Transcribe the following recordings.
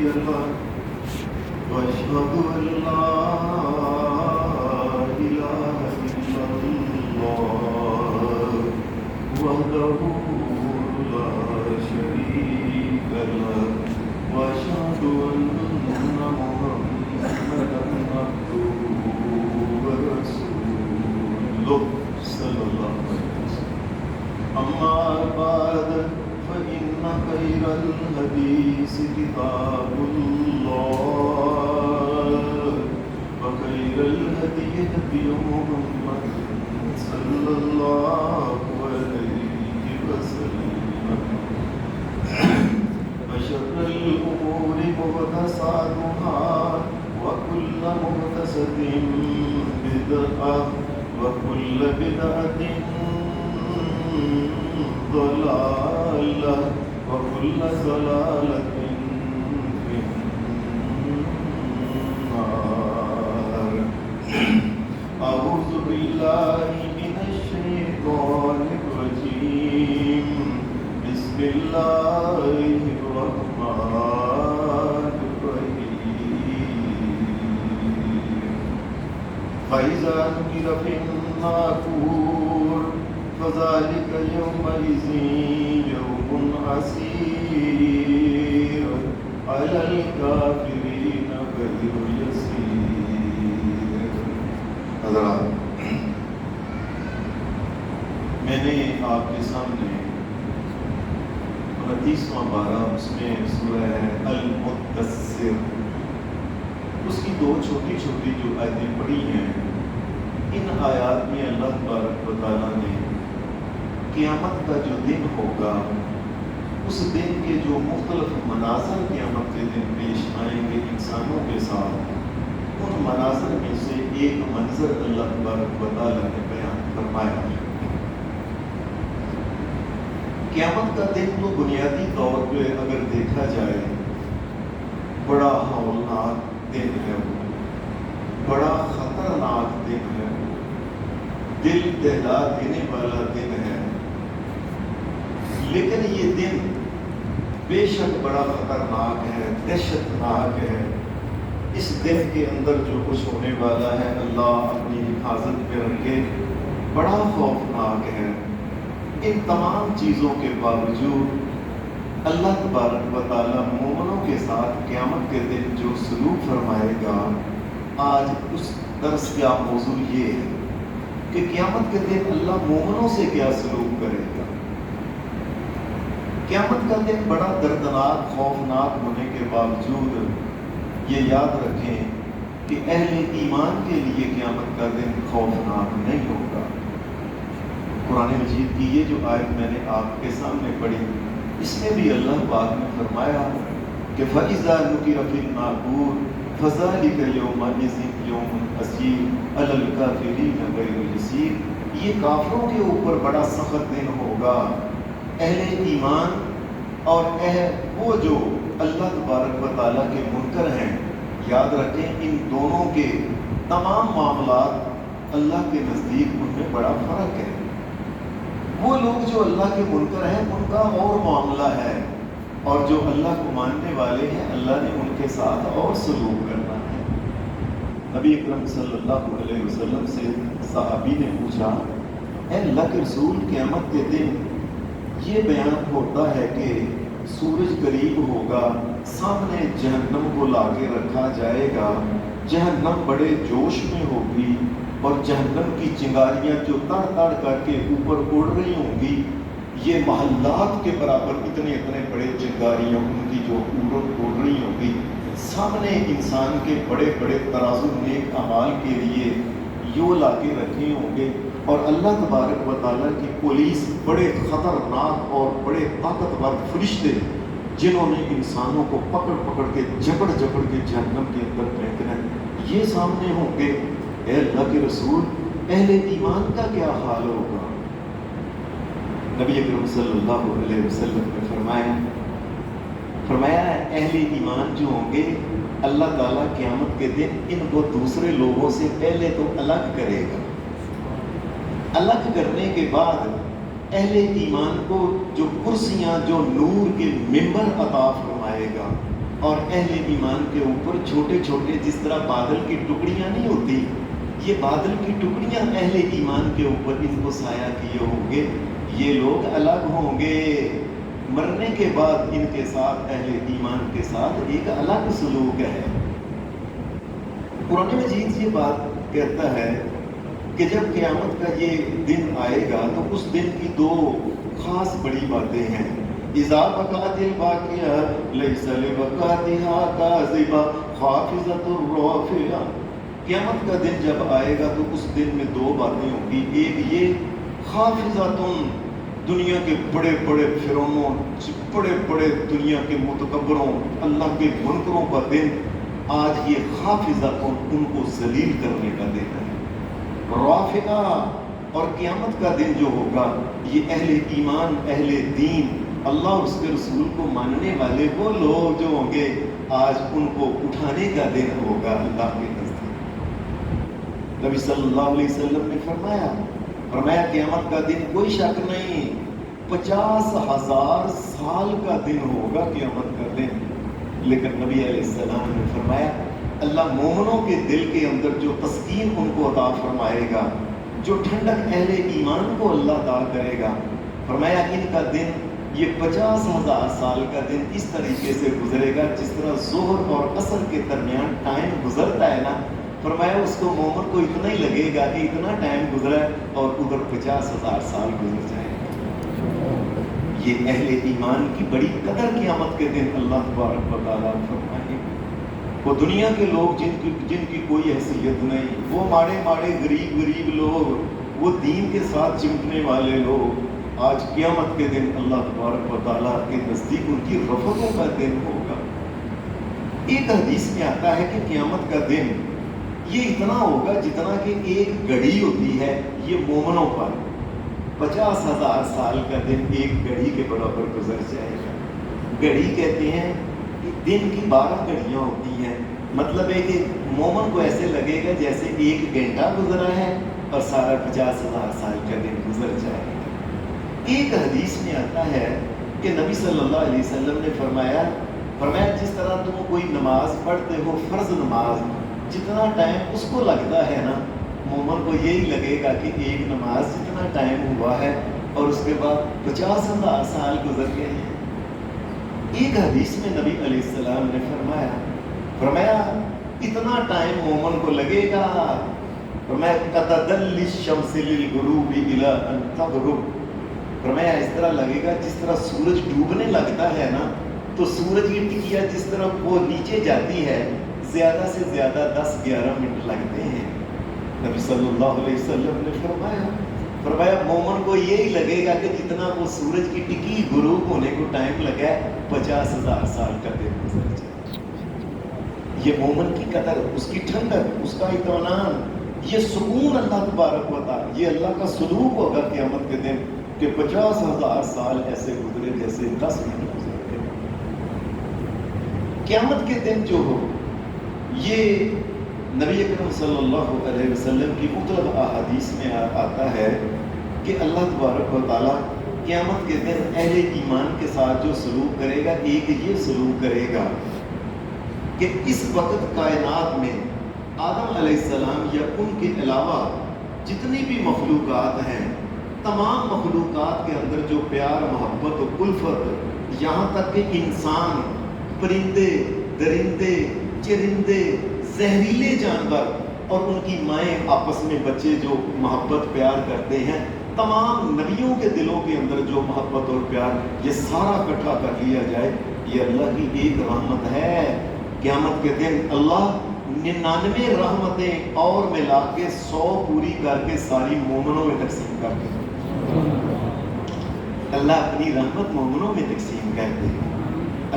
له وأشهد أن لا إله إلا الله وحده لا شريك له وأشهد أن محمدا عبده ورسوله صلى الله عليه وسلم. أما بعد فإن خير الحديث كتاب الله وخير الهدي هدي محمد صلى الله عليه وسلم وشر الأمور محدثاتها وكل محدثة بدعة وكل بدعة ضلالة وكل ضلالة في النار. أعوذ بالله من الشيطان الرجيم. بسم الله الرحمن الرحيم. فإذا نقر في الناقور فذلك يومئذ يوم عسير على الكافرين غير يسير. حضرات، میں نے آپ کے سامنے 29واں پارہ اس میں سورہ المدثر اس کی دو چھوٹی چھوٹی جو آیتیں پڑھی ہیں، ان آیات میں اللہ تبارک و تعالیٰ نے قیامت کا جو دن ہوگا اس دن کے جو مختلف مناظر قیامت کے دن پیش آئیں گے انسانوں کے ساتھ، ان مناظر میں سے ایک منظر اللہ تبارک و تعالیٰ نے بیان فرمایا ہے. قیامت کا دن تو بنیادی طور پہ اگر دیکھا جائے بڑا ہولناک دن ہے، وہ بڑا خطرناک دن ہے، دل دہلا دینے والا دن ہے. لیکن یہ دن بے شک بڑا خطرناک ہے، دہشتناک ہے. اس دن کے اندر جو کچھ ہونے والا ہے اللہ اپنی حفاظت میں رکھے، بڑا خوفناک ہے. ان تمام چیزوں کے باوجود اللہ تبارک و تعالیٰ مومنوں کے ساتھ قیامت کے دن جو سلوک فرمائے گا، آج اس درس کا موضوع یہ ہے کہ قیامت کے دن اللہ مومنوں سے کیا سلوک کرے گا. قیامت کا دن بڑا دردناک خوفناک ہونے کے باوجود یہ یاد رکھیں کہ اہل ایمان کے لیے قیامت کا دن خوفناک نہیں ہوگا. قرآن مجید کی یہ جو آیت میں نے آپ کے سامنے پڑھی، اس میں بھی اللہ پاک نے فرمایا کہ فَإِذَا نُقِرَ فِي النَّاقُورِ فَذَلِكَ يَوْمَئِذٍ يَوْمٌ عَسِيرٌ عَلَى الْكَافِرِينَ غَيْرُ يَسِيرٌ. یہ کافروں کے اوپر بڑا سخت دن ہوگا. اہل ایمان اور وہ جو اللہ تبارک و تعالیٰ کے منکر ہیں، یاد رکھیں ان دونوں کے تمام معاملات اللہ کے نزدیک ان میں بڑا فرق ہے. وہ لوگ جو اللہ کے منکر ہیں ان کا اور معاملہ ہے، اور جو اللہ کو ماننے والے ہیں اللہ نے ان کے ساتھ اور سلوک کرنا ہے. نبی اکرم صلی اللہ علیہ وسلم سے صحابی نے پوچھا، اے اللہ کے رسول، قیامت کے دن یہ بیان ہوتا ہے کہ سورج قریب ہوگا، سامنے جہنم کو لا کے رکھا جائے گا، جہنم بڑے جوش میں ہوگی اور جہنم کی چنگاریاں جو تڑ تڑ کر کے اوپر اڑ رہی ہوں گی، یہ محلات کے برابر اتنے بڑے چنگاریاں ان کی جو اڑ رہی ہوں گی. سامنے انسان کے بڑے بڑے ترازو نیک اعمال کے لیے یوں لا کے رکھے ہوں گے، اور اللہ تبارک و تعالیٰ کی پولیس بڑے خطرناک اور بڑے طاقتور فرشتے جنہوں نے انسانوں کو پکڑ پکڑ کے جکڑ کے جہنم کے اندر پھینکنا ہے، یہ سامنے ہوں گے. اے اللہ کے رسول، اہل ایمان کا کیا حال ہوگا؟ نبی اکرم صلی اللہ علیہ وسلم نے فرمایا اہل ایمان جو ہوں گے اللہ تعالیٰ قیامت کے دن ان کو دوسرے لوگوں سے پہلے تو الگ کرے گا. الگ کرنے کے بعد اہل ایمان کو جو کرسیاں، جو نور کے ممبر عطا فرمائے گا، اور اہل ایمان کے اوپر چھوٹے چھوٹے جس طرح بادل کی ٹکڑیاں نہیں ہوتی، یہ بادل کی ٹکڑیاں اہل ایمان کے اوپر ان کو سایہ کیے ہوں گے. یہ لوگ الگ ہوں گے، مرنے کے بعد ان کے ساتھ اہل ایمان کے ساتھ ایک الگ سلوک ہے. قرآن مجید یہ بات کہتا ہے کہ جب قیامت کا یہ دن آئے گا تو اس دن کی دو خاص بڑی باتیں ہیں. اذا وقعت الواقعہ لیس لوقعتها کاذبہ خافضۃ رافعہ. قیامت کا دن جب آئے گا تو اس دن میں دو باتیں ہوں گی. ایک یہ خافضۃ، دنیا کے بڑے بڑے فرعونوں، بڑے بڑے دنیا کے متکبروں، اللہ کے منکروں کا دن آج یہ خافضۃ ان کو ذلیل کرنے کا دن ہے. رافعہ، اور قیامت کا دن جو ہوگا یہ اہل ایمان، اہل دین، اللہ اور اس کے رسول کو ماننے والے وہ لوگ جو ہوں گے آج ان کو اٹھانے کا دن ہوگا اللہ کے نزدیک. نبی صلی اللہ علیہ وسلم نے فرمایا قیامت کا دن کوئی شک نہیں 50,000 سال کا دن ہوگا قیامت کا دن. لیکن نبی علیہ السلام نے فرمایا اللہ مومنوں کے دل کے اندر جو تسکین ان کو عطا فرمائے گا، جو ٹھنڈک اہل ایمان کو اللہ عطا کرے گا، فرمایا ان کا دن یہ 50,000 سال کا دن اس طریقے سے گزرے گا جس طرح ظہر اور عصر کے درمیان ٹائم گزرتا ہے نا. فرمایا اس کو مومن کو اتنا ہی لگے گا کہ اتنا ٹائم گزرا ہے اور ادھر 50,000 سال گزر جائے گا. یہ اہل ایمان کی بڑی قدر قیامت کے دن اللہ تبارک و تعالیٰ فرمائے. وہ دنیا کے لوگ جن کی کوئی حیثیت نہیں، وہ ماڑے غریب لوگ، وہ دین کے ساتھ چمٹنے والے لوگ، آج قیامت کے دن اللہ تبارک و تعالیٰ کے نزدیک ان کی رفعتوں کا دن ہوگا. ایک حدیث میں آتا ہے کہ قیامت کا دن یہ اتنا ہوگا جتنا کہ ایک گھڑی ہوتی ہے یہ مومنوں پر 50,000 سال کا دن ایک گھڑی کے برابر گزر جائے گا. گھڑی کہتے ہیں کہ دن کی 12 گھڑیاں ہوتی ہیں. مطلب ہے کہ مومن کو ایسے لگے گا جیسے ایک گھنٹہ گزرا ہے اور سارا 50,000 سال کا دن گزر جائے گا. ایک حدیث میں آتا ہے کہ نبی صلی اللہ علیہ وسلم نے فرمایا جس طرح تم کوئی نماز پڑھتے ہو، فرض نماز، جتنا ٹائم اس کو لگتا ہے نا، مومن کو یہی لگے گا کہ ایک نماز جتنا ٹائم ہوا ہے اور اس کے بعد 50,000 سال گزر گئے ہیں. ایک حدیث میں نبی علیہ السلام نے فرمایا اتنا ٹائم مومن کو لگے گا. فرمایا کتدل الشمس للغروب الی ان تغرب. فرمایا اس طرح لگے گا جس طرح سورج ڈوبنے لگتا ہے نا، تو سورج کی ٹکیا جس طرح وہ نیچے جاتی ہے زیادہ سے زیادہ 10-11 منٹ لگتے ہیں. نبی صلی اللہ علیہ وسلم نے فرمایا مومن کو یہی لگے گا کہ جتنا وہ سورج کی ٹکی غروب ہونے کو ٹائم لگا ہے 50,000 سال کا دن گزر جائے. یہ مومن کی قدر، اس کی ٹھنڈک، اس کا اطمینان، یہ سکون اللہ تبارک و تعالیٰ، یہ اللہ کا سلوک ہوگا قیامت کے دن کہ 50,000 سال ایسے گزرے جیسے 10 منٹ گزرتے. قیامت کے دن جو ہو یہ نبی اکرم صلی اللہ علیہ وسلم کی مختلف احادیث میں آتا ہے کہ اللہ تبارک و تعالیٰ قیامت کے دن اہل ایمان کے ساتھ جو سلوک کرے گا، ایک یہ سلوک کرے گا کہ اس وقت کائنات میں آدم علیہ السلام یا ان کے علاوہ جتنی بھی مخلوقات ہیں، تمام مخلوقات کے اندر جو پیار، محبت و الفت، یہاں تک کہ انسان، پرندے، درندے، چرندے، زہریلے جانور اور ان کی مائیں آپس میں بچے جو محبت پیار کرتے ہیں، تمام نبیوں کے دلوں کے اندر جو محبت اور پیار، یہ سارا اکٹھا کر لیا جائے، یہ اللہ کی ایک رحمت ہے. قیامت کے دن اللہ 99 رحمتیں اور ملا کے 100 پوری کر کے ساری مومنوں میں تقسیم کر دے. اللہ اپنی رحمت مومنوں میں تقسیم کر دے.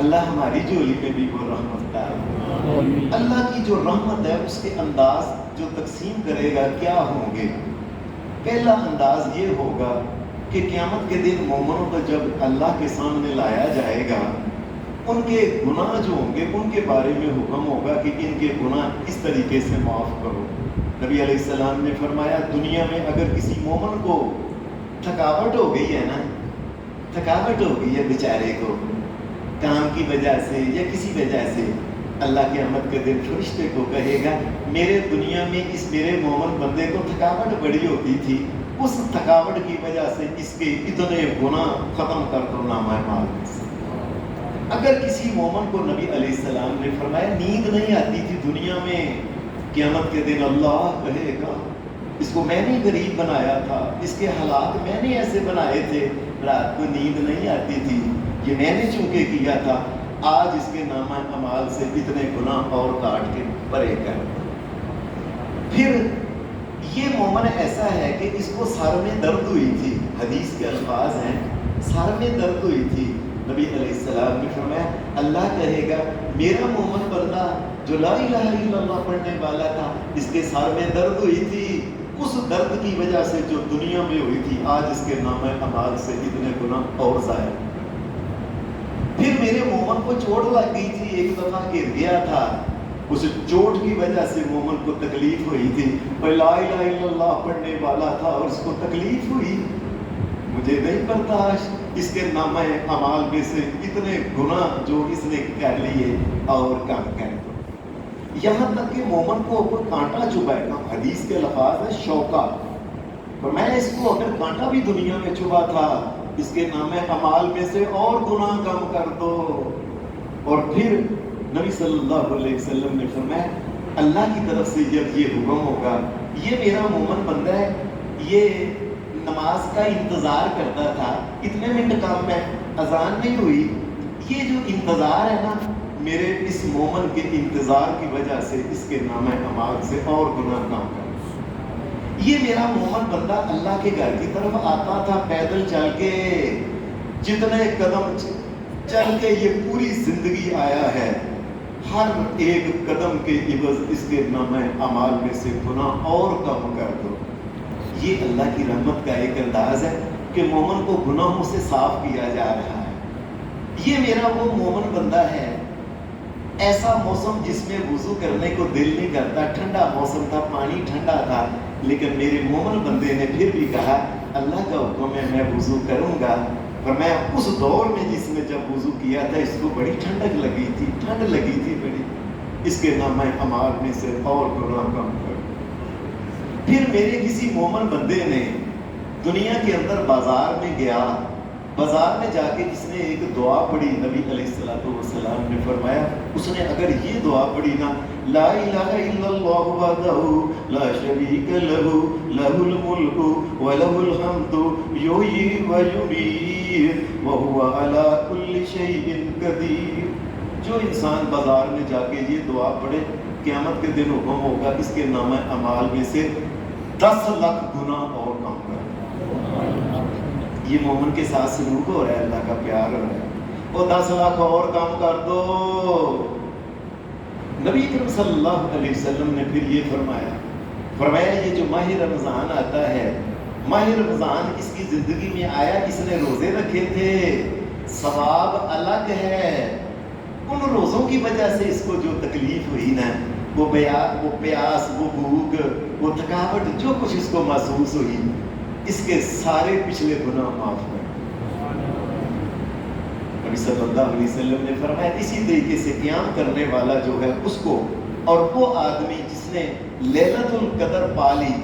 اللہ ہماری جولی میں بھی وہ رحمت ڈالے. اللہ کی جو رحمت ہے اس کے انداز جو تقسیم کرے گا کیا ہوں گے؟ پہلا انداز یہ ہوگا کہ قیامت کے دن مومنوں کو جب اللہ کے سامنے لایا جائے گا، ان کے گناہ جو ہوں گے ان کے بارے میں حکم ہوگا کہ ان کے گناہ اس طریقے سے معاف کرو. نبی علیہ السلام نے فرمایا دنیا میں اگر کسی مومن کو تھکاوٹ ہو گئی ہے نا، تھکاوٹ ہو گئی ہے بیچارے کو، کام کی وجہ سے یا کسی وجہ سے اللہ قیامت کے دن فرشتے کو کہے گا میرے دنیا میں اس میرے مومن بندے کو تھکاوٹ بڑی ہوتی تھی، اس تھکاوٹ کی وجہ سے اس کے اتنے گناہ ختم کر دو نامہ اعمال میں سے۔ اگر کسی مومن کو نبی علیہ السلام نے فرمایا نیند نہیں آتی تھی دنیا میں، قیامت کے دن اللہ کہے گا اس کو میں نے غریب بنایا تھا، اس کے حالات میں نے ایسے بنائے تھے، رات کو نیند نہیں آتی تھی، یہ میں نے چونکہ کیا تھا، آج اس کے نامہ اعمال سے اتنے گناہ اور کاٹ کے پرے کر۔ پھر یہ مومن ایسا ہے کہ اس کو سر میں درد ہوئی تھی، حدیث کے الفاظ ہیں سر میں درد ہوئی تھی، نبی علیہ السلام نے فرمایا اللہ کہے گا میرا مومن بندہ جو لا الہ الا اللہ پڑھنے والا تھا اس کے سر میں درد ہوئی تھی، اس درد کی وجہ سے جو دنیا میں ہوئی تھی آج اس کے نامہ اعمال سے اتنے گناہ اور ضائع۔ پھر میرے مومن کو چوٹ لگ گئی تھی، ایک دفعہ گر گیا تھا، اس چوٹ کی وجہ سے مومن کو تکلیف ہوئی تھی، پر لا الہ الا اللہ پڑھنے والا تھا اور اس کو تکلیف ہوئی، مجھے نہیں برداشت اس کے نامہ اعمال میں سے اتنے گناہ جو اس نے کر لیے اور کم کر دو۔ یہاں تک کہ مومن کو کوئی کانٹا چبھائے گا، حدیث کے لفاظ ہے شوکا، اور میں اس کو اگر کانٹا بھی دنیا میں چبھا تھا اس کے نامہ اعمال میں سے اور گناہ کم کر دو۔ اور پھر نبی صلی اللہ علیہ وسلم نے فرمایا اللہ کی طرف سے جب یہ حکم ہوگا یہ میرا مومن بندہ ہے، یہ نماز کا انتظار کرتا تھا، اتنے منٹ کام میں اذان نہیں ہوئی، یہ جو انتظار ہے نا میرے اس مومن کے انتظار کی وجہ سے اس کے نامہ اعمال سے اور گناہ کم کر۔ یہ میرا مومن بندہ اللہ کے گھر کی طرف آتا تھا پیدل چل کے، جتنے قدم چل کے یہ پوری زندگی آیا ہے، ہر ایک قدم کے عوض اس کے نامہ اعمال میں سے گناہ اور کم کر دو۔ یہ اللہ کی رحمت کا ایک انداز ہے کہ مومن کو گناہوں سے صاف کیا جا رہا ہے۔ یہ میرا وہ مومن بندہ ہے، ایسا موسم جس میں وضو کرنے کو دل نہیں کرتا، ٹھنڈا موسم تھا، پانی ٹھنڈا تھا، لیکن میرے مومن بندے نے پھر بھی کہا اللہ کا حکم ہے میں وضو کروں گا، اور میں اس دور میں جس نے جب وضو کیا تھا اس کو بڑی ٹھنڈک لگی تھی، ٹھنڈ لگی تھی بڑی، اس کے نامہ اعمال میں سے اور گناہ کم کر۔ پھر میرے کسی مومن بندے نے دنیا کے اندر بازار میں گیا، بازار میں جا کے اس نے ایک دعا پڑھی، نبی علیہ السلام نے فرمایا اس نے اگر یہ دعا پڑھی نا لا الہ الا اللہ وحدہ لا شریک لہ لہ الملک ولہ الحمد یحیی ویمیت وہو علی کل شیء قدیر، جو انسان بازار میں جا کے یہ دعا پڑھے قیامت کے دن حکم ہوگا اس کے نامہ اعمال میں سے 10 لاکھ گناہ اور کم کر۔ یہ مومن کے ساتھ سلوک ہو رہا ہے، اللہ کا پیار ہو رہا ہے، وہ 10 لاکھ اور کام کر دو۔ نبی کریم صلی اللہ علیہ وسلم نے پھر یہ فرمایا یہ جو ماہ رمضان آتا ہے، ماہ رمضان اس کی زندگی میں آیا، اس نے روزے رکھے تھے، ثواب الگ ہے، ان روزوں کی وجہ سے اس کو جو تکلیف ہوئی نا، وہ پیاس، وہ بھوک، وہ تھکاوٹ، جو کچھ اس کو محسوس ہوئی، اس کے سارے پچھلے گناہ معاف کر۔ نبی صلی اللہ علیہ وسلم نے فرمایا اسی طریقے سے قیام کرنے والا جو ہے اس کو، اور وہ آدمی جس نے لیلۃ القدر پالی،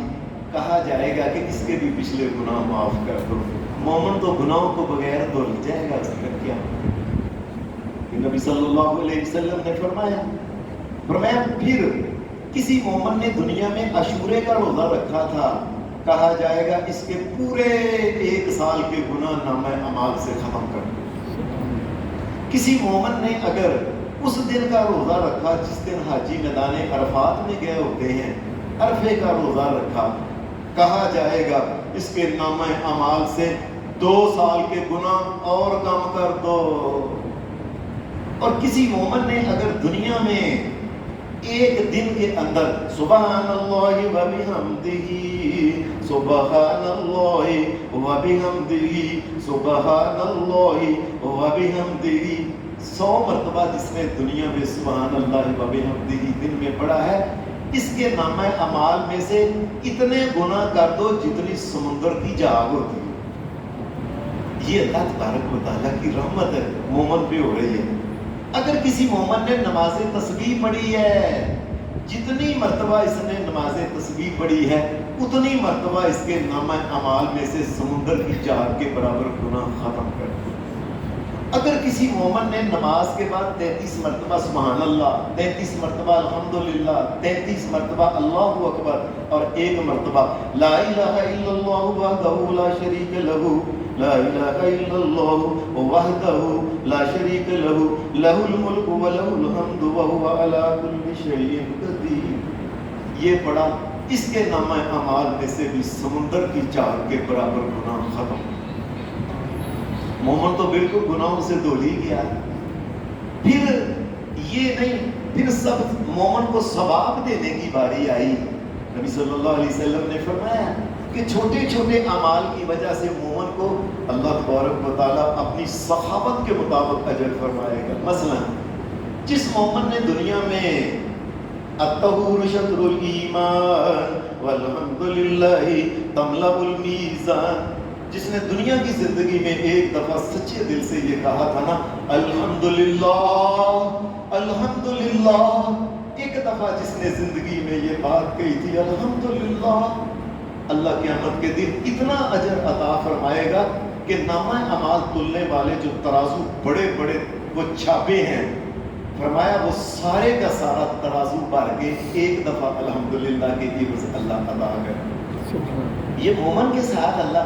کہا جائے گا کہ اس کے بھی پچھلے گناہ معاف کر دو۔ مومن تو گناہوں کو بغیر دھل جائے گا، اس کا کیا؟ نبی صلی اللہ علیہ وسلم نے فرمایا پھر کسی مومن نے دنیا میں عاشورے کا روزہ رکھا تھا، کہا جائے گا اس کے پورے 1 سال کے گناہ نامہ اعمال سے ختم کر دو۔ کسی مومن نے اگر اس دن کا روزہ رکھا جس دن حاجی میدان عرفات میں گئے ہوتے ہیں، عرفے کا روزہ رکھا، کہا جائے گا اس کے نامہ اعمال سے 2 سال کے گناہ اور کم کر دو۔ اور کسی مومن نے اگر دنیا میں ایک دن کے اندر سبحان اللہ وبحمدہ سبحان اللہ وبحمدہ سبحان اللہ وبحمدہ 100 مرتبہ جس نے دنیا میں سبحان اللہ وبحمدہ دن میں پڑھا ہے، اس کے نامہ اعمال میں سے اتنے گناہ کر دو جتنی سمندر کی جھاگ ہوتی ہے۔ یہ اللہ تبارک و تعالیٰ کی رحمت ہے مومن پہ ہو رہی ہے. اگر کسی مومن نے نماز تسبیح پڑھی ہے، جتنی مرتبہ اس نے نماز تسبیح پڑھی ہے اتنی مرتبہ اس کے نامہ اعمال میں سے سمندر کی چار کے برابر گناہ ختم کر دیا. اگر کسی مومن نے نماز کے بعد 33 مرتبہ سبحان اللہ، 33 مرتبہ الحمدللہ، 33 مرتبہ اللہ اکبر اور 1 مرتبہ لا الہ الا اللہ وحدہ لا شریک لہ لا الہ الا اللہ وحدہ لا شریک لہ لہ الملک ولہ الحمد وہو علی کل شیء قدیر، یہ پڑھا، اس کے نامہ اعمال میں سے بھی سمندر کی چار کے برابر گناہ ختم. مومن تو بالکل گناہوں سے دھل ہی گیا. پھر یہ نہیں، پھر سب مومن کو ثواب دینے کی باری آئی. نبی صلی اللہ علیہ وسلم نے فرمایا کہ چھوٹے چھوٹے اعمال کی وجہ سے مومن کو اللہ تبارک و تعالیٰ اپنی سخاوت کے مطابق اجر فرمائے گا. مثلا جس مومن نے دنیا میں الطہور شطر الایمان والحمدللہ تملأ المیزان، جس نے دنیا کی زندگی میں ایک دفعہ سچے دل سے یہ کہا تھا نا الحمدللہ الحمدللہ، ایک دفعہ جس نے زندگی میں یہ بات کہی تھی الحمدللہ، اللہ قیامت کے دن اتنا اجر عطا فرمائے گا کہ نامہ اعمال تلنے والے جو ترازو بڑے بڑے وہ چھاپے ہیں، فرمایا وہ سارے کا سارا ترازو بھر کے ایک دفعہ الحمدللہ کے عوض اللہ عطا کرے. یہ مومن کے ساتھ اللہ،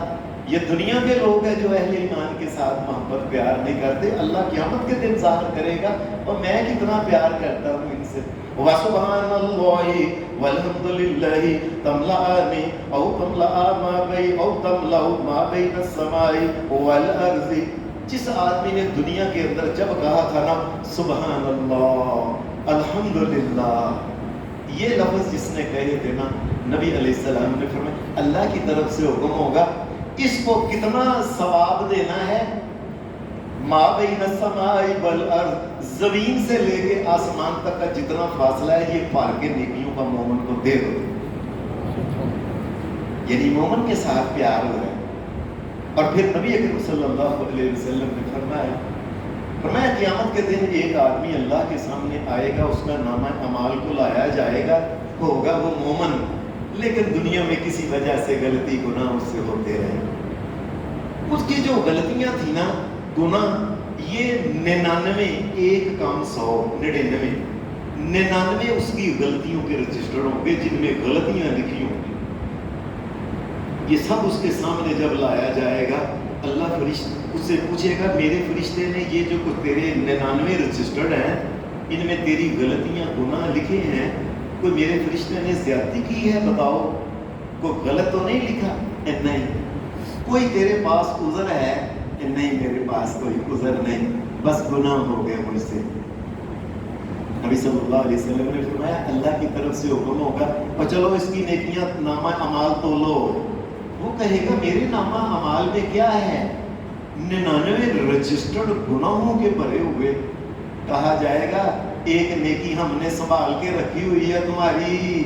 یہ دنیا کے لوگ ہیں جو اہل ایمان کے ساتھ محبت پیار نہیں کرتے، اللہ قیامت کے دن ظاہر کرے گا اور میں کتنا پیار کرتا ہوں ان سے. وَسُبْحَانَ اللَّهِ وَالْحَمْدُ لِلَّهِ تَمْلَأَانِ أَوْ تَمْلَأَ مَا بَيْنَ السَّمَاءِ وَالْأَرْضِ. جس آدمی نے دنیا کے اندر جب کہا تھا نا سبحان اللہ الحمدللہ، یہ لفظ جس نے کہے تھے نا، نبی علیہ السلام نے فرمایا اللہ کی طرف سے حکم ہوگا اس کو کتنا ثواب دینا ہے، ما بین السماء والارض، زمین سے لے کے آسمان تک کا جتنا فاصلہ ہے یہ پار کے نیکیوں کا مومن کو دے دو. یعنی مومن کے ساتھ پیار ہو رہا ہے. اور پھر نبی اکرم صلی اللہ علیہ وسلم نے فرمایا قیامت کے دن ایک آدمی اللہ کے سامنے آئے گا، اس کا نامہ اعمال کو لایا جائے گا، ہوگا وہ مومن، لیکن دنیا میں کسی وجہ سے غلطی گناہ اس سے ہوتے رہے. اس کی جو غلطیاں تھیں نا گناہ، یہ 99 ایک کام 100 99 اس کی غلطیوں کے رجسٹر ہوں گے جن میں غلطیاں لکھی ہوں گی. یہ سب اس کے سامنے جب لایا جائے گا، اللہ فرشتے اس سے پوچھے گا میرے فرشتے نے یہ جو کچھ تیرے 99 رجسٹرڈ ہیں ان میں تیری غلطیاں گناہ لکھے ہیں، کوئی میرے فرشتے نے زیادتی کی ہے بتاؤ، کوئی غلط تو نہیں لکھا؟ نہیں. کوئی تیرے پاس عذر ہے؟ نہیں میرے پاس کوئی عذر نہیں، بس گناہ ہو گئے مجھ سے. نبی صلی اللہ علیہ وسلم نے فرمایا اللہ کی طرف سے حکم ہوگا اور چلو اس کی نیکیاں نامہ اعمال تولو. وہ کہے گا میرے نامہ اعمال میں کیا ہے؟ 99 رجسٹرڈ گناہوں کے بھرے ہوئے. کہا جائے گا ایک نیکی ہم نے سنبھال کے رکھی ہوئی ہے تمہاری،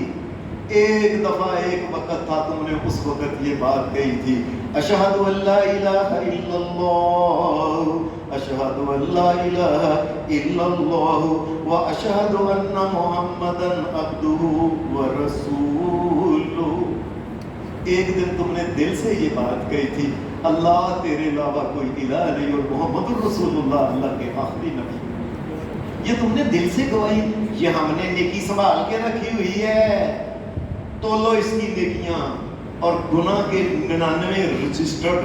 ایک دفعہ ایک وقت تھا تم نے اس وقت یہ بات کہی تھی اشہد ان لا الہ الا اللہ اشہد ان لا الہ الا اللہ واشہد ان محمدا عبدہ ورسولہ. ایک دن تم نے دل سے یہ بات کہی تھی اللہ تیرے علاوہ کوئی الہ نہیں اور محمد رسول اللہ اللہ کے آخری نبی. یہ تم نے دل سے گواہی، یہ ہم نے نیکی سنبھال کے رکھی ہوئی ہے، تولو اس کی نیکیاں. اور گناہ کے 99 رجسٹرڈ،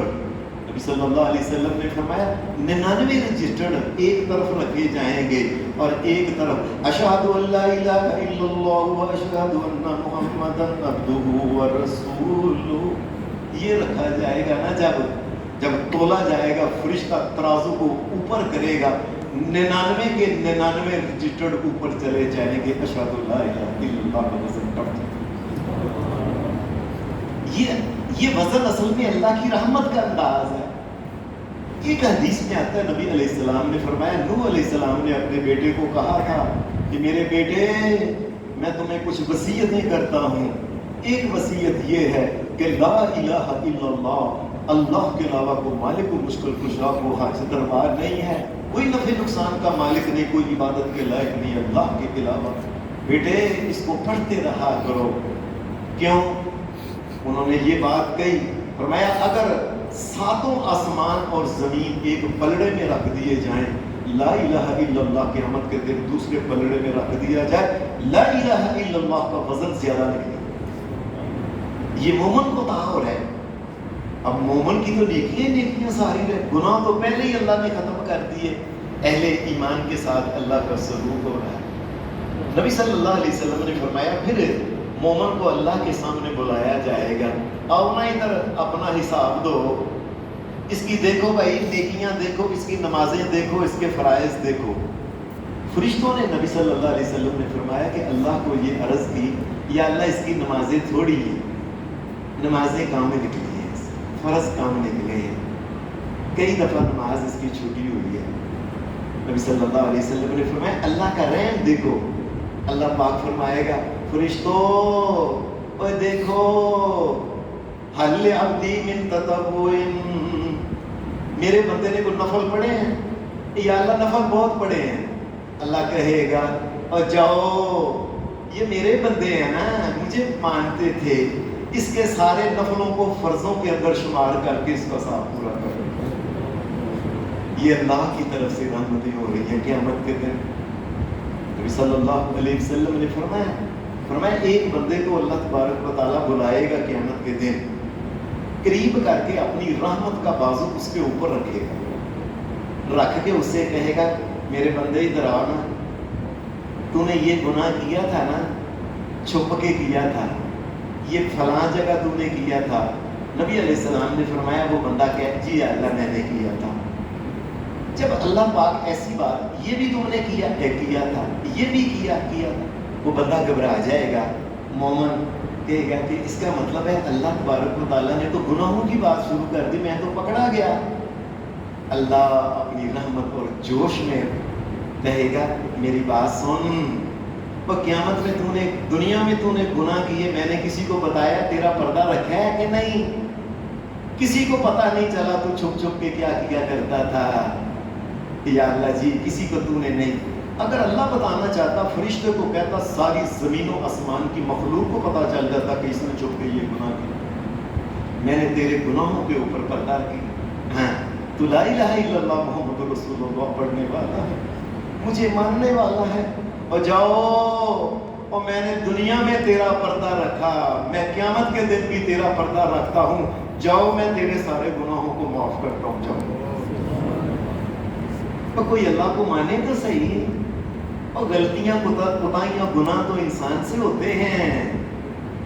نبی صلی اللہ علیہ وسلم نے فرمایا 99 رجسٹرڈ ایک طرف رکھے جائیں گے اور ایک طرف اشہد ان لا الہ الا اللہ واشہد ان محمدا عبدہ ورسولہ یہ رکھا جائے گا نا. جب تولا جائے گا فرشتہ ترازو کو اوپر کرے گا، 99 کے 99 رجسٹرڈ اوپر چلے جائیں گے، اشہد ان لا الہ الا اللہ کا وزن بڑھ جائے. یہ وزن اصل میں اللہ کی رحمت کا انداز ہے. ایک حدیث میں آتا ہے نبی علیہ السلام نے فرمایا نوح علیہ السلام نے اپنے بیٹے کو کہا تھا کہ میرے بیٹے میں تمہیں کچھ وصیتیں کرتا ہوں. ایک وصیت یہ ہے کہ لا الہ الا اللہ اللہ کے علاوہ کوئی مالک و مشکل کشا کو حاجت دربار نہیں ہے، کوئی نفع نقصان کا مالک نہیں، کوئی عبادت کے لائق نہیں اللہ کے علاوہ۔ بیٹے اس کو پڑھتے رہا کرو۔ کیوں؟ انہوں نے یہ بات کہی، فرمایا اگر ساتوں آسمان اور زمین ایک پلڑے میں رکھ دیے جائیں، لا الہ الا اللہ قیامت کے دن دوسرے پلڑے میں رکھ دیا جائے، لا الہ الا اللہ کا وزن زیادہ نکلے۔ یہ مومن کو تعاور ہے۔ اب مومن کی تو نیکیاں ساری رہے، گناہ تو پہلے ہی اللہ نے ختم کر دیے، اہل ایمان کے ساتھ اللہ کا سلوک ہو رہا ہے۔ نبی صلی اللہ علیہ وسلم نے فرمایا پھر مومن کو اللہ کے سامنے بلایا جائے گا، آؤ نا ادھر اپنا حساب دو، اس کی دیکھو بھائی نیکیاں دیکھو، اس کی نمازیں دیکھو، اس کے فرائض دیکھو۔ فرشتوں نے نبی صلی اللہ علیہ وسلم نے فرمایا کہ اللہ کو یہ عرض کی، یا اللہ اس کی نمازیں تھوڑی ہیں، نمازیں کام میں نکلی ہیں، فرض کام نکلے ہیں، کئی دفعہ نماز اس کی چھوٹی ہوئی ہے۔ نبی صلی اللہ علیہ وسلم نے فرمایا اللہ کا رحم دیکھو، اللہ پاک فرمائے گا فرشتوں اوے دیکھو، حل عبدی من تطوع، میرے بندے نے کوئی نفل پڑھے ہیں، یا اللہ نفل بہت پڑھے ہیں، اللہ کہے گا اور جاؤ یہ میرے بندے ہیں نا، مجھے مانتے تھے، اس کے سارے نفلوں کو فرضوں کے اندر شمار کر کے اس کا حساب پورا کرو۔ یہ اللہ کی طرف سے رحمتیں ہو رہی ہیں قیامت کے دن۔ نبی صلی اللہ علیہ وسلم نے فرمایا ایک بندے کو اللہ تبارک و تعالیٰ بلائے گا قیامت کے دن، قریب کر کے اپنی رحمت کا بازو اس کے اوپر رکھے گا، رکھ کے اس سے کہے گا میرے بندے ادھر آ نا، تو نے یہ گناہ کیا تھا نا، چھپ کے کیا تھا، یہ فلاں جگہ تو نے کیا تھا۔ نبی علیہ السلام نے فرمایا وہ بندہ کہ جی اللہ میں نے کیا تھا۔ جب اللہ پاک ایسی بات، یہ بھی تم نے کیا تھا، یہ بھی کیا تھا، وہ بندہ گھبرا جائے گا، مومن کہے گا کہ اس کا مطلب ہے اللہ تبارک و تعالیٰ نے تو گناہوں کی بات شروع کر دی، میں تو پکڑا گیا۔ اللہ اپنی رحمت اور جوش میں کہے گا میری بات سن، وہ قیامت میں تو نے دنیا میں تو نے گناہ کیے، میں نے کسی کو بتایا، تیرا پردہ رکھا ہے کہ نہیں؟ کسی کو پتہ نہیں چلا تو چھپ چھپ کے کیا کرتا تھا؟ یا اللہ جی کسی کو تو نے نہیں۔ اگر اللہ بتانا چاہتا فرشتے کو کہتا، ساری زمین و آسمان کی مخلوق کو پتہ چل جاتا کہ اس نے چھپ کے یہ گناہ کیا، میں نے تیرے گناہوں کے اوپر پردہ کی۔ ہاں تو لا الہ الا اللہ محمد رسول اللہ پڑھنے والا ہے، مجھے ماننے والا ہے، اور جاؤ اور میں نے دنیا میں تیرا پردہ رکھا، میں قیامت کے دن بھی تیرا پردہ رکھتا ہوں، جاؤ میں تیرے سارے گناہوں کو معاف کرتا ہوں، جاؤ۔ اور کوئی اللہ کو مانے تو صحیح، اور غلطیاں کوتاہیاں گناہ تو انسان سے ہوتے ہیں،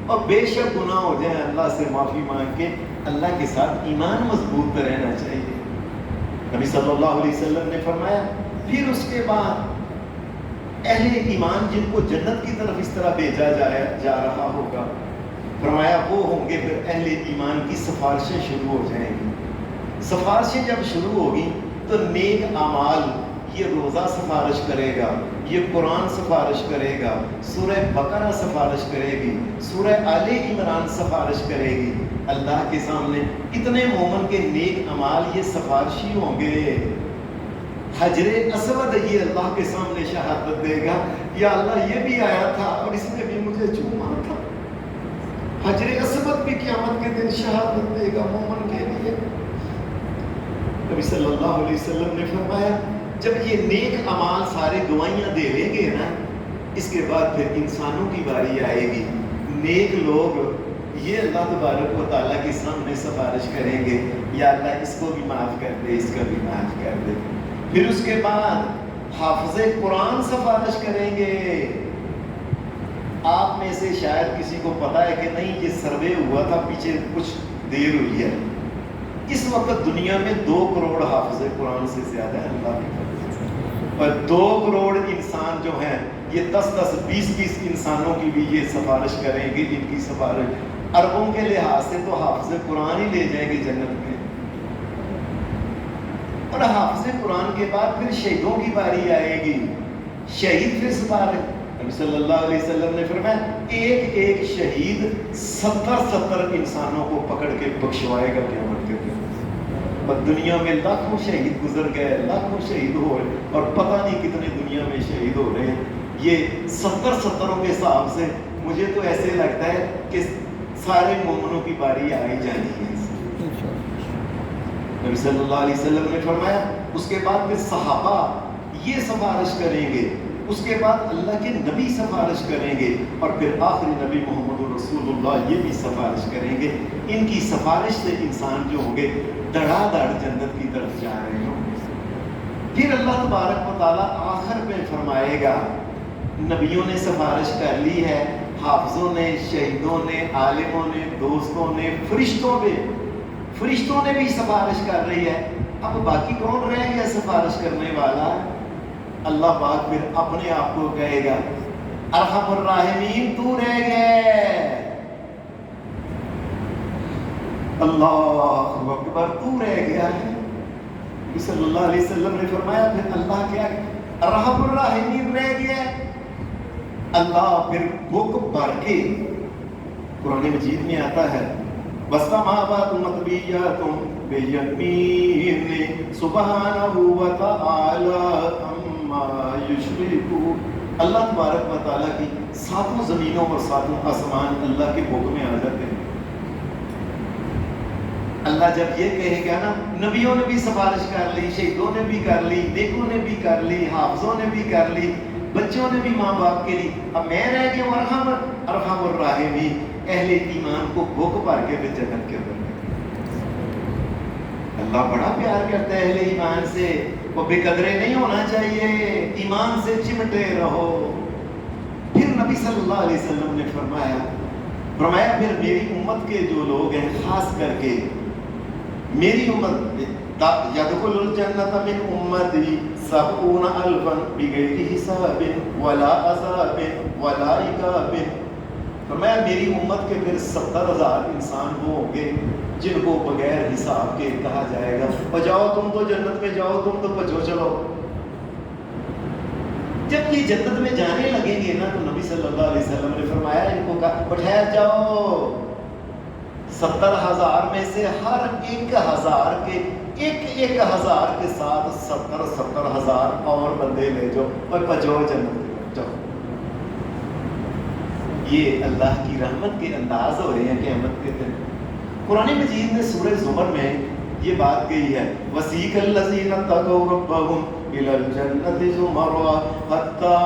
اور بے شک گناہ ہو جائے اللہ سے معافی مانگ کے اللہ کے ساتھ ایمان مضبوط رہنا چاہیے۔ نبی صلی اللہ علیہ وسلم نے فرمایا پھر اس کے بعد اہل ایمان جن کو جنت کی طرف اس طرح بھیجا جا رہا ہوگا، فرمایا وہ ہوں گے پھر اہل ایمان کی سفارشیں شروع ہو جائیں گی۔ سفارشیں جب شروع ہوگی تو نیک اعمال، یہ روزہ سفارش کرے گا، یہ قرآن سفارش کرے گا، سورہ بقرہ سفارش کرے گی، سورہ آل عمران سفارش کرے گی اللہ کے سامنے۔ اتنے مومن کے نیک اعمال یہ سفارشی ہوں گے۔ حجر اسود یہ اللہ کے سامنے شہادت دے گا، یا اللہ یہ بھی آیا تھا اور اس نے بھی مجھے چوما تھا۔ حجر اسود بھی قیامت کے دن شہادت دے گا مومن کے لیے۔ نبی صلی اللہ علیہ وسلم نے فرمایا جب یہ نیک اعمال سارے گواہیاں دے لیں گے نا، اس کے بعد پھر انسانوں کی باری آئے گی۔ نیک لوگ یہ اللہ تبارک و تعالیٰ کے سامنے سفارش کریں گے، یا اللہ اس کو بھی معاف کر دے، اس کا بھی معاف کر دے۔ پھر اس کے بعد حافظ قرآن سفارش کریں گے۔ آپ میں سے شاید کسی کو پتا ہے کہ نہیں، یہ سروے ہوا تھا پیچھے کچھ دیر ہوئی ہے، اس وقت دنیا میں 2 کروڑ حافظ قرآن سے زیادہ ہے اللہ کے فضل سے، اور 2 کروڑ انسان جو ہیں یہ 10-10 20-20 انسانوں کی بھی یہ سفارش کریں گے۔ ان کی سفارش اربوں کے لحاظ سے تو حافظ قرآن ہی لے جائیں گے جنت میں۔ اور حافظ قرآن کے بعد پھر شہیدوں کی باری آئے گی، شہید پھر نبی صلی اللہ علیہ وسلم نے فرمایا ایک ایک شہید 70 انسانوں کو پکڑ کے بخشوائے گا قیامت کے دن. اور دنیا میں لاکھوں شہید گزر گئے, لاکھوں شہید ہو رہے, اور پتہ نہیں کتنے دنیا میں شہید ہو رہے ہیں. یہ 70 کے حساب سے مجھے تو ایسے لگتا ہے کہ سارے مومنوں کی باری آئی جانی ہے. نبی صلی اللہ علیہ وسلم نے فرمایا اس کے بعد پھر صحابہ یہ سفارش کریں گے, اس کے بعد اللہ کے نبی سفارش کریں گے, اور پھر آخری نبی محمد رسول اللہ یہ بھی سفارش کریں گے. ان کی سفارش سے انسان جو ہوں گے دڑا دڑ جنت کی طرف جا رہے ہوں گے. پھر اللہ تبارک و تعالیٰ آخر میں فرمائے گا نبیوں نے سفارش کر لی ہے, حافظوں نے, شہیدوں نے, عالموں نے, دوستوں نے, فرشتوں نے بھی سفارش کر رہی ہے. اب باقی کون رہ گیا سفارش کرنے والا؟ اللہ پاک پھر اپنے آپ کو کہے گا ارحم الراحمین تو رہ گئے, اللہ اکبر تو رہ گیا ہے. صلی اللہ علیہ وسلم نے فرمایا پھر اللہ کیا ارحم الراحمین رہ گیا ہے. اللہ پھر بک بھر کے قرآن مجید میں آتا ہے وَالسَّمَاوَاتُ مَطْوِيَّاتٌ بِيَمِينِهِ سُبْحَانَهُ وَتَعَالَىٰ عَمَّا يُشْرِكُونَ. اللہ تبارک و تعالیٰ کی 7 زمینوں اور 7 آسمان اللہ کے بک میں آ جاتے ہیں. اللہ جب یہ کہے گا نا نبیوں نے بھی سفارش کر لی, شہیدوں نے بھی کر لی, نیکوں نے بھی کر لی, حافظوں نے بھی کر لی, بچوں نے بھی ماں باپ کے لیے, اب میں رہ گیا ارحم الراحمین. اہل ایمان کو بھوک بھر کے بھی جنت کے اندر. اللہ بڑا پیار کرتا ہے اہل ایمان سے, وہ بے قدرے نہیں ہونا چاہیے, ایمان سے چمٹے رہو. پھر نبی صلی اللہ علیہ وسلم نے فرمایا پھر میری امت کے جو لوگ ہیں خاص کر کے میری امت یدخل الجنت من امتی 70,000 بغیر حساب ولا عذاب ولا عقاب. فرمایا میری امت کے پھر 70,000 انسان وہ ہوں گے جن کو بغیر حساب کے کہا جائے گا اور جاؤ تم تو جنت میں جاؤ, تم تو بچو چلو. جب یہ جنت میں جانے لگیں گے نا تو نبی صلی اللہ علیہ وسلم نے فرمایا ان کو کہا ٹھہر جاؤ, 70,000 میں سے ہر 1,000 کے 1,000 کے ساتھ 70,000 اور بندے لے جاؤ اور بچو جنت میں جاؤ. یہ اللہ کی رحمت کے انداز ہو رہے ہیں قیامت کے دن. قرآن مجید میں سورہ زمر میں یہ بات گئی ہے وَسِيقَ الَّذِينَ اتَّقَوْا رَبَّهُمْ إِلَى الْجَنَّةِ زُمَرًا حَتَّى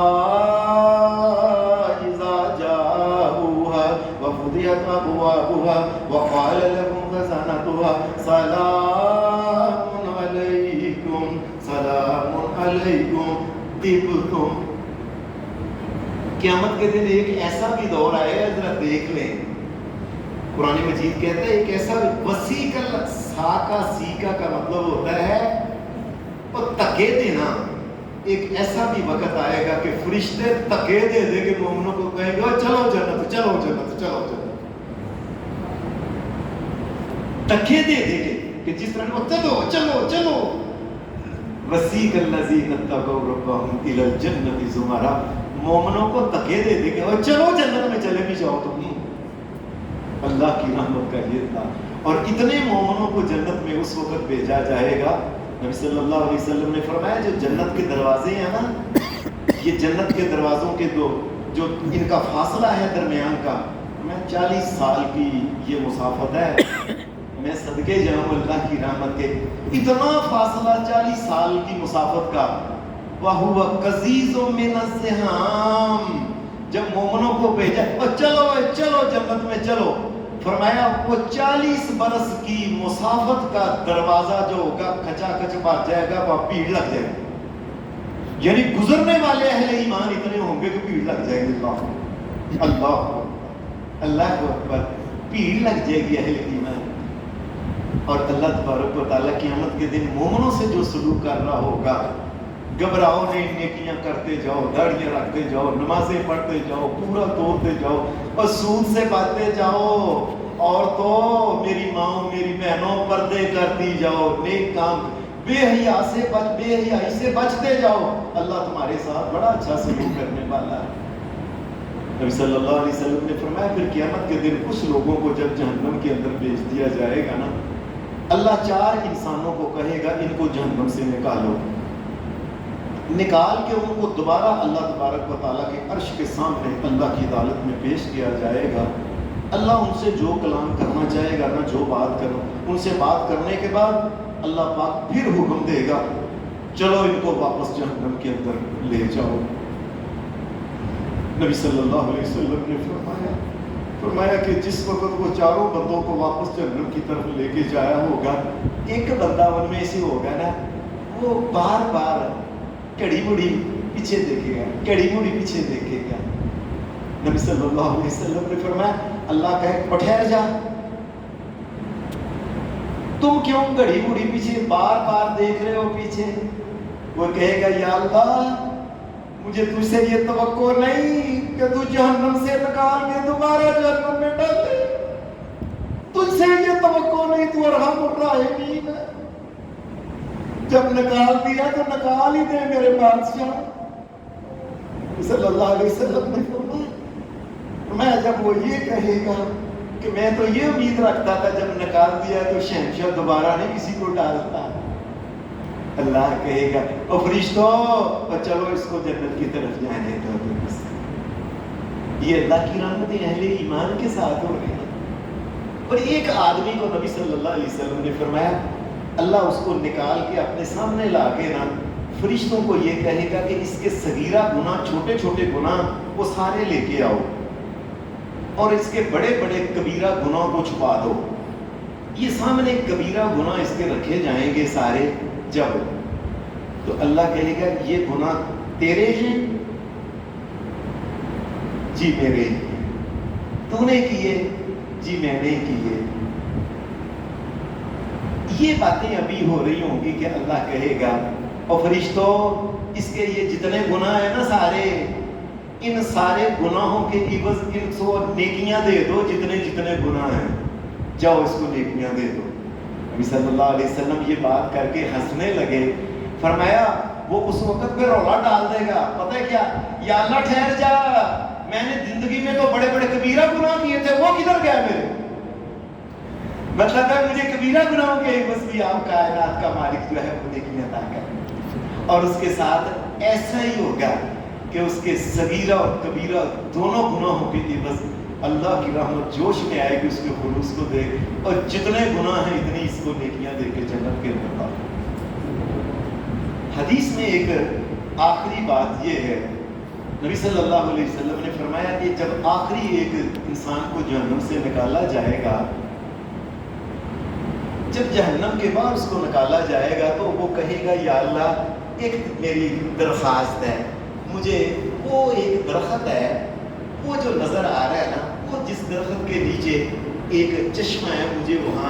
إِذَا جَاءُوهَا وَفُتِحَتْ أَبْوَابُهَا وَقَالَ لَهُمْ خَزَنَتُهَا سَلَامٌ عَلَيْكُمْ طِبْتُمْ. قیامت کے دن ایک ایسا بھی دور آئے گا ذرا دیکھ لیں. قرآن مجید کہتا ہے ایک ایسا وسیق ساکا سیکا کا مطلب ہوتا ہے اور تکے دینا. ایک ایسا بھی وقت آئے گا کہ فرشتے تکے دے دے کے مومنوں کو کہیں گے چلو جنت چلو جنت چلو جنت. تکے دے دے کہ جس طرح چلو چلو چلو. وسیق الذین اتقوا ربهم إلى الجنة زمرا. مومنوں کو تکے دے دے کہ چلو جنت میں چلے بھی جاؤ تم. اللہ کی رحمت کا یہ تھا. اور اتنے مومنوں کو جنت میں اس وقت بھیجا جائے گا. نبی صلی اللہ علیہ وسلم نے فرمایا جو جنت کے دروازے ہیں نا, یہ جنت کے دروازوں کے جو ان کا فاصلہ ہے درمیان کا, میں 40 سال کی یہ مسافت ہے. میں صدقے جاؤں اللہ کی رحمت کے, اتنا فاصلہ 40 سال کی مسافت کا. وَهُوَ قَزِيزٌ مِّنَ الزِّحَامِ. جب مومنوں کو بھیجا اور چلو چلو جنت میں چلو, فرمایا وہ 40 برس کی مسافت کا دروازہ جو ہوگا کھچا کھچ بھر جائے گا, وہاں بھیڑ لگ جائے گی. یعنی گزرنے والے اہل ایمان اتنے ہوں گے کہ بھیڑ لگ جائے گی. اللہ کو اکبر, بھیڑ لگ جائے گی اہل ایمان. اور اللہ تبارک و تعالیٰ قیامت کے دن مومنوں سے جو سلوک کر رہا ہوگا, گھبراؤ نہیں, نیکیاں کرتے جاؤ, داڑیاں رکھتے جاؤ, نمازیں پڑھتے جاؤ, پورا توڑتے جاؤ اور سود سے بچتے جاؤ. اور تو میری ماں میری بہنوں پردے کرتی جاؤ, نیک کام, بے حیائی سے بچتے جاؤ. اللہ تمہارے ساتھ بڑا اچھا سلوک کرنے والا ہے. نبی صلی اللہ علیہ وسلم نے فرمایا پھر قیامت کے دن کچھ لوگوں کو جب جہنم کے اندر بھیج دیا جائے گا نا، اللہ 4 انسانوں کو کہے گا ان کو جہنم سے نکالو، نکال کے ان کو دوبارہ اللہ تبارک و تعالیٰ کے عرش کے سامنے اللہ کی عدالت میں پیش کیا جائے گا۔ اللہ ان سے جو کلام کرنا چاہے گا نا، جو بات کرنا، ان سے بات کرنے کے بعد اللہ پاک پھر حکم دے گا چلو ان کو واپس جہنم کے اندر لے جاؤ۔ نبی صلی اللہ علیہ وسلم نے فرمایا کہ جس وقت وہ 4 بندوں کو واپس جہنم کی طرف لے کے جایا ہوگا، ایک بندہ ان میں سے ہوگا نا، وہ بار بار کڑی مڑی پیچھے دیکھے گا، کڑی مڑی پیچھے دیکھے گا۔ نبی صلی اللہ علیہ وسلم نے فرمایا اللہ کہے ٹھہر جا، تم کیوں گھڑی مڑی پیچھے بار بار دیکھ رہے ہو پیچھے؟ وہ کہے گا یا اللہ مجھے تجھ سے یہ توقع نہیں کہ تو جہنم سے نکال کے دوبارہ جہنم میں ڈال دے، تجھ سے یہ توقع نہیں، تو ارحم الراحمین ہے، جب نکال دیا تو نکال ہی دے میرے بادشاہ۔ صلی اللہ علیہ وسلم نے فرمایا جب وہ یہ کہے گا کہ میں تو یہ امید رکھتا تھا جب نکال دیا تو شہنشاہ دوبارہ نہیں کسی کو ڈالتا، اللہ کہے گا او فرشتوں چلو اس کو جنت کی طرف جانے دو۔ یہ اللہ کی رحمتیں اہل ایمان کے ساتھ ہو رہی ہیں۔ اور ایک آدمی کو نبی صلی اللہ علیہ وسلم نے فرمایا اللہ اس کو نکال کے اپنے سامنے لا کے نا فرشتوں کو یہ کہے گا کہ اس کے صغیرہ گناہ، چھوٹے چھوٹے گناہ وہ سارے لے کے آؤ اور اس کے بڑے بڑے کبیرہ گناہ کو چھپا دو۔ یہ سامنے کبیرہ گناہ اس کے رکھے جائیں گے سارے، جب تو اللہ کہے گا یہ گناہ تیرے ہیں؟ جی میرے ہیں۔ تو نے کیے؟ جی میں نے کیے۔ یہ باتیں ابھی ہو رہی ہوں گی کہ اللہ کہے گا اور فرشتوں اس کے یہ جتنے گناہ ہیں نا سارے، ان سارے گناہوں کے عوض ان کو نیکیاں دے دو، جتنے جتنے گناہ ہیں جاؤ اس کو نیکیاں دے دو۔ نبی صلی اللہ علیہ وسلم یہ بات کر کے ہنسنے لگے، فرمایا وہ اس وقت پہ رولا ڈال دے گا، پتہ ہے کیا؟ یا اللہ ٹھہر جا، میں نے زندگی میں تو بڑے بڑے کبیرہ گناہ کیے تھے، وہ کدھر گیا میرے؟ مطلب ہے مجھے کبیرہ گناہوں کے عوض بھی آپ کائنات کا مالک جو ہے وہ نیکیاں عطا کر، اور اس کے ساتھ ایسا ہی ہوگا کہ اس کے صغیرہ اور کبیرہ دونوں گناہوں کے عوض اللہ کی رحمت جوش میں آئے گی، اس کے خلوص کو دے، اور جتنے گناہ ہیں اتنی اس کو نیکیاں دے کے جنت کے اندر ڈال۔ حدیث میں ایک آخری بات یہ ہے، نبی صلی اللہ علیہ وسلم نے فرمایا کہ جب آخری ایک انسان کو جہنم سے نکالا جائے گا، جب جہنم کے بعد اس کو نکالا جائے گا تو وہ کہے گا یا اللہ ایک میری درخواست ہے، مجھے وہ ایک درخت ہے وہ جو نظر آ رہا ہے نا، وہ جس درخت کے نیچے ایک چشمہ ہے، مجھے وہاں